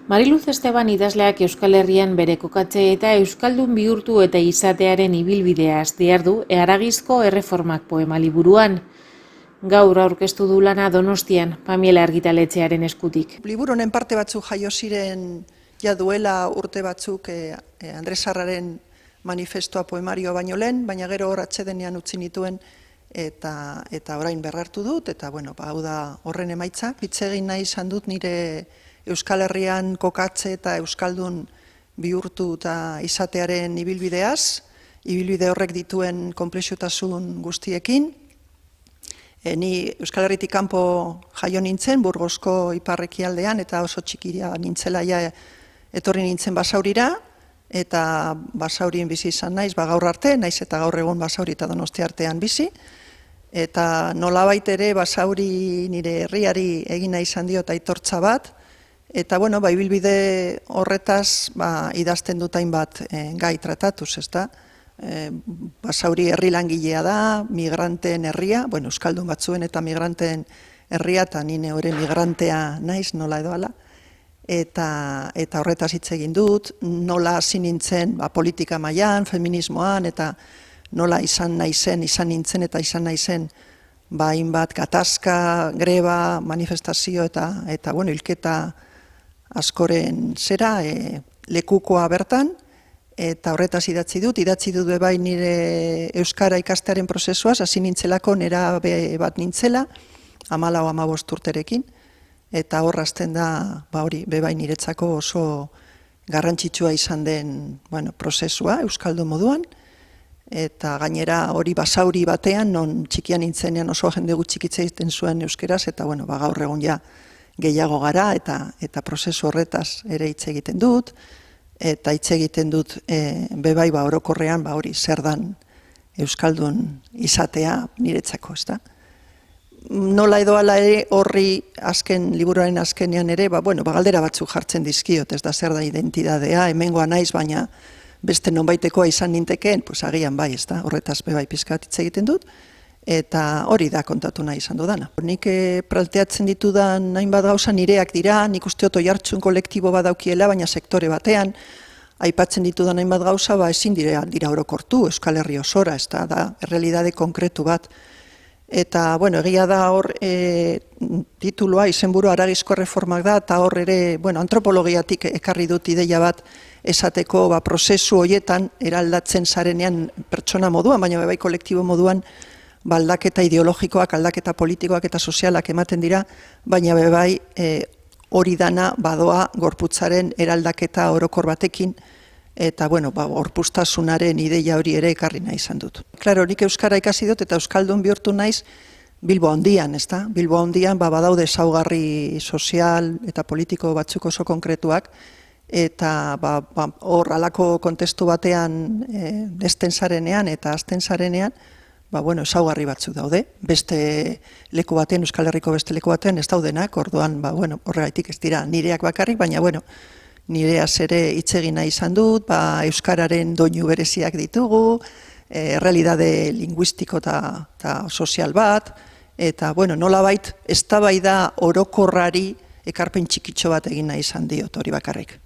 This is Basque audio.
Mariluz Esteban idazleak Euskal Herrian bere kokatze eta euskaldun bihurtu eta izatearen ibilbidea dihardu du Haragizko Erreformak poema liburuan. Gaur aurkeztu du lana Donostian, Pamiela argitaletxearen eskutik. Liburu honen parte batzuk jaio ziren ja duela urte batzuk Andres Sarraren manifestoa poemarioa baino lehen, baina gero hor atsedenean utzi nituen eta orain berrartu dut, eta bueno, hau da horren emaitza. Hitz egin nahi izan dut nire Euskal Herrian kokatze eta euskaldun bihurtu eta izatearen ibilbideaz, ibilbide horrek dituen konplexutasun guztiekin. Ni Euskal Herritik kanpo jaio nintzen, Burgosko ipar-ekialdean, eta oso txikia nintzela ja etorri nintzen Basaurira, eta Basaurin bizi izan naiz, gaur arte, naiz eta gaur egun Basauri eta Donostia artean bizi, eta nolabait ere Basauri nire herriari egin nahi izan dio eta aitortza bat, eta bueno, ibilbide horretaz idazten dut hainbat gai tratatuz, ezta? Basauri herri langilea da, migranteen herria, bueno, euskaldun batzuen eta migranteen herria, eta nine hori migrantea naiz, nola edo ala, eta horretaz hitz egin dut, nola hasi nintzen politika mailan, feminismoan, eta nola izan nintzen eta izan naizen hainbat gatazka, greba, manifestazio eta bueno, hilketa askoren zera, lekukoa bertan, eta horretaz idatzi dut bai nire euskara ikastearen prozesuaz, hasi nintzelako nerabe bat nintzela, 14-15 urterekin, eta hor hasten da, hori, bai niretzako oso garrantzitsua izan den, bueno, prozesua euskaldu moduan, eta gainera hori Basauri batean, non txikian nintzenean oso jende gutxik hitz egiten zuen euskeraz, eta bueno, gaur egun ja gehiago gara, eta prozesu horretaz ere hitz egiten dut, eta hitz egiten dut bai orokorrean hori zer dan euskaldun izatea niretzako, ezta? Nola edo ala ere horri liburuaren azkenean ere, galdera batzuk jartzen dizkiot, ez da zer da identidadea, hemengoa naiz, baina beste nonbaitekoa izan nintekeen, agian bai, ezta? Horretaz bai pizkat hitz egiten dut, eta hori da kontatu nahi izan dudana. Nik planteatzen ditudan hainbat gauza nireak dira, nik uste dut oihartzun kolektibo badaukiela, baina sektore batean, aipatzen ditudan hainbat gauza, ezin dira orokortu, Euskal Herri osora, ez da errealitate konkretu bat. Eta, bueno, egia da hor titulua, izenburua Haragizko Erreformak da, eta hor ere, antropologiatik ekarri dut ideia bat esateko prozesu horietan eraldatzen zarenean pertsona moduan, baina bai kolektibo moduan aldaketa ideologikoak, aldaketa politikoak eta sozialak ematen dira, baina bai hori dana badoa gorputzaren eraldaketa orokor batekin, eta gorpuztasunaren ideia hori ere ekarri nahi izan dut. Klaro, nik euskara ikasi dut eta euskaldun bihurtu naiz Bilbo handian, ezta? Bilbo handian badaude ezaugarri sozial eta politiko batzuk oso konkretuak, eta hor halako kontestu batean ezten zarenean eta azten zarenean, ezaugarri batzuk daude, beste leku batean, Euskal Herriko beste leku batean ez daudenak, orduan, horregaitik ez dira nireak bakarrik, baina, nireaz ere hitz egin nahi izan dut, euskararen doinu bereziak ditugu, errealitate linguistiko eta sozial bat, eta, nolabait eztabaida orokorrari ekarpen txikitxo bat egin nahi izan diot hori bakarrik.